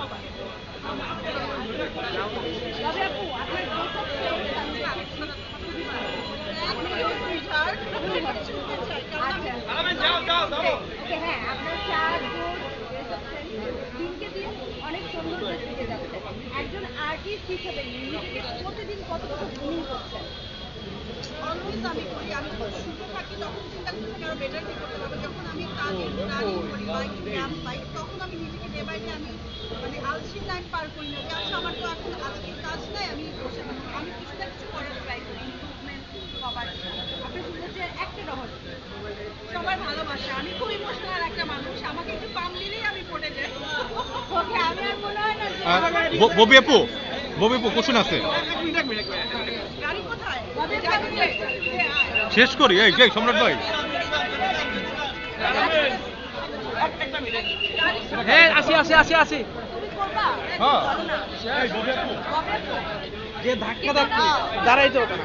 তবে আপু আপনার ওকে হ্যাঁ আপনার চার দিনকে দিন অনেক সৌন্দর্যের দিকে যাচ্ছে। একজন আর্টিস্ট হিসেবে নিজেকে প্রতিদিন কতটুকু গ্রুমিং করছেন? অলওয়েজ আমি করি। আমি যখন সুস্থ থাকি তখন চিন্তা করতে থাকি আরো বেটার কি করতে পারবো। যখন আমি রানিং করি বা একটু ব্যায়াম পাই তখন আমি নিজেকে ডে বাই ডে আমি মানে আলসি টাইম পার করি না যে আচ্ছা আমার তো এখন আজকে কাজ নাই আমি বসে থাকবো। আমি কিছু না কিছু করার ট্রাই করি ইমপ্রুভমেন্ট হবার জন্য। আপনার সৌন্দর্যের একটা রহস্য। সবার ভালোবাসা। আমি খুব ইমোশনাল একটা মানুষ। আমাকে একটু পাম দিলেই আমি পড়ে যাই। ওকে আমি আর মনে হয় না যে ববি আপু, ববি আপু কোশ্চেন আছে, গাড়ি কোথায়? কবে যাবে? শেষ করি। এই যে সম্রাট ভাই, হ্যাঁ আসি আসি আসি আসি তুমি করবা? হ্যাঁ বলো না। এই ববি আপু কবে? যে ধাক্কা ধাক্কি দাঁড়াইতে হতো না।